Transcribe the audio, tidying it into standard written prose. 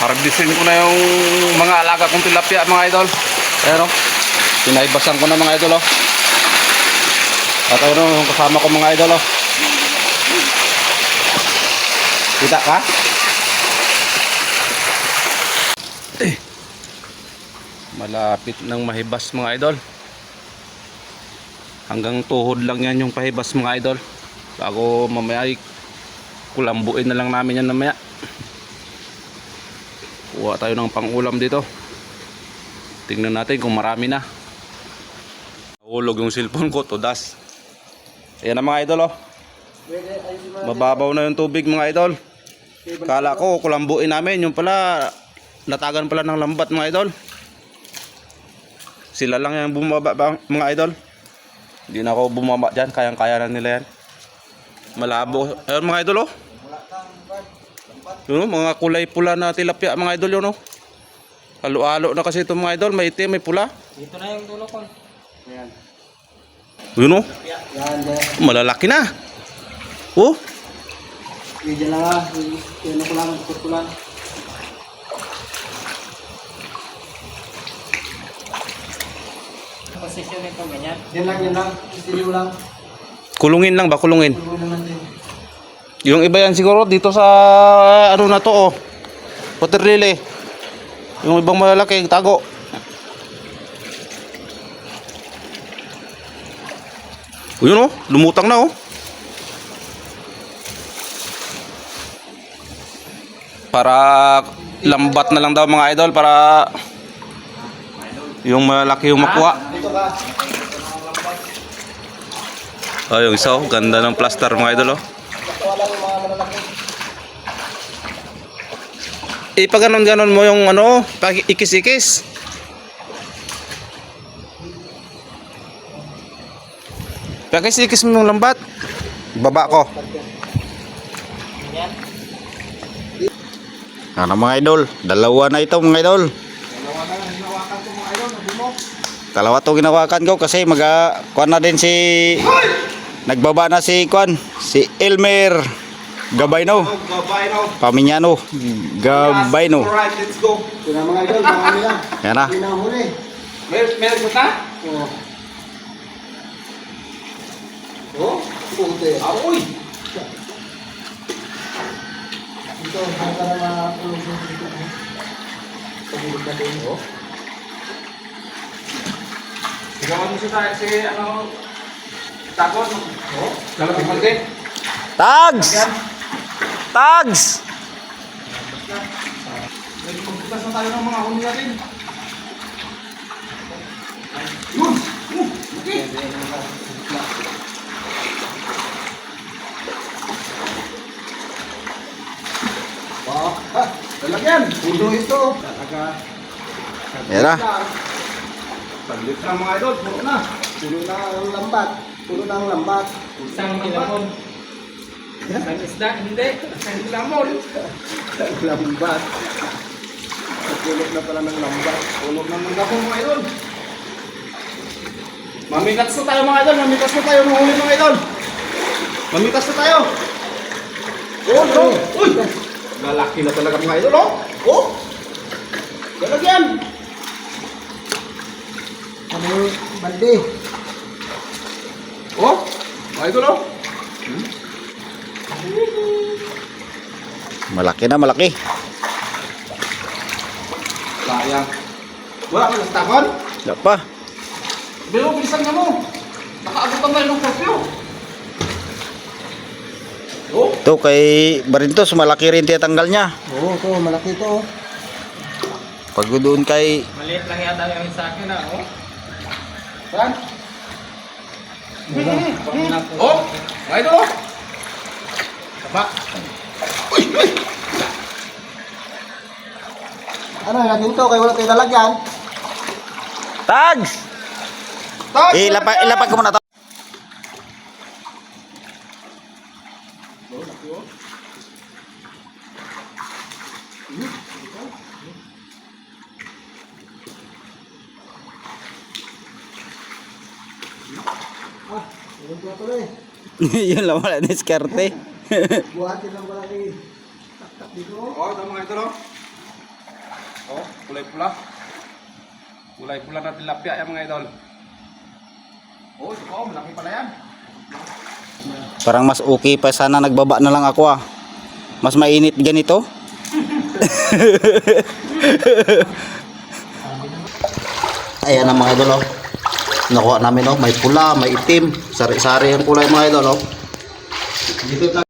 Harvestin ko na yung mga alaga kong tilapia mga idol. Ayan o. Pinaibasan ko na mga idol o. At ayun o, yung kasama ko mga idol o. Kita ka? Malapit ng mahibas mga idol. Hanggang tuhod lang yan yung pahibas mga idol. Bago mamaya kulambuin na lang namin yan mamaya. Kuha tayo ng pangulam dito. Tingnan natin kung marami na. Nahulog yung cellphone ko, tudas. Ayan na mga idol oh. Mababaw na yung tubig mga idol. Kala ko kulambuin namin, yung pala latagan pala ng lambat mga idol. Sila lang yung bumaba mga idol. Hindi na ako bumaba dyan, kayang-kaya na nila yan. Malabo. Ayun mga idol oh. Yun, mga kulay pula na tilapia mga idol yun oh. Halo-halo na kasi ito mga idol, may itim, may pula. Dito na yung dulo ko. Ayan. Yun oh. Malalaki na. Oh. Diyan lang ah. Yan ko lang, ikot ko lang. Posisyon nito ganyan. Yan lang. Isili mo lang. Kulungin lang ba? Kulungin. Kulungin lang natin. Yung iba yan siguro dito sa ano na to oh. Water lily. Yung ibang malalaki tago. O yun oh, lumutang na oh. Para lambat na lang daw mga idol para yung malaki yung makuha. Dito ka. Oh, yung isa oh, ganda ng plaster mga idol oh. Wala yung mga malalaki. Pag ganon mo yung ano, pag ikis-ikis. Pag ikis-ikis mo yung lambat. Baba ko. Ganyan. Ano mga idol, dalawa na ito mga idol. Dalawa na hinawakan ko mga idol, nabi mo. Dalawa to ginawakan ko kasi kuan na din si nagbaba na si kuan, si Elmer Gabayno. Gabayno. Paminyano Gabayno. Alright, let's go. Ito na mga idol, marami na. Yan na. Hindi na huli. Meron ko ta? Oo. Oh, puti. Aoy! Ito, para matulog yung dito. Pagulog na din. Oh. Sigawan mo si ano, takon. Oh, lalapit malaki. Tags! Tags! Magbukas na tayo ng mga huni natin. Yun! Okay. Oh, lalagyan. Puno ito. Talaga. Yan na. Saglit lang mga idol, puro na. Puno na ang lambat. Puno na ang lambat. Isang kilamon. Isang isda, hindi. Isang kilamon. Ang lambat. Pulot na pala ng lambat. Ulog ng mga po mga idol. Mamikas na tayo mga idol, mamikas na tayo mga huli mga idol. Mamikas na tayo. Oh. Uy! Lalaki na talaga mga idol, oh. Oh! Lalagyan. Ano balde? Oh! Mga idol, oh. Malaki na, malaki. Sayang. Wala ka sa takon? Wala pa. Pero bilisan ka mo. Nakaabutan tayo ng curfew. Oh! Ito kay Barintos, malaki rin tiyatanggal niya. Oo, ito. Malaki ito. Oh. Pag doon kay Maliit lang yata yung sa akin, ah. Oh! Saan? Oh! Mga idol, oh! Taba. Ano, natin ito. Kaya wala tayo lalagyan. Tags! Ilapag ko muna to. Meron pa tuloy. Yun lang wala diskarte. Buhatin lang pala kay tak-tak dito. Oh, ito mga idol, oh. Oh, kulay pula. Kulay pula na tilapia yan mga idol. Oh, ito po, malaki pala yan. Parang mas okay pa sana nagbaba na lang ako ah. Mas mainit ganito. Ayan ang mga idol oh. Nakuha namin oh, may pula, may itim, sari-sari ang kulay mga idol oh. Dito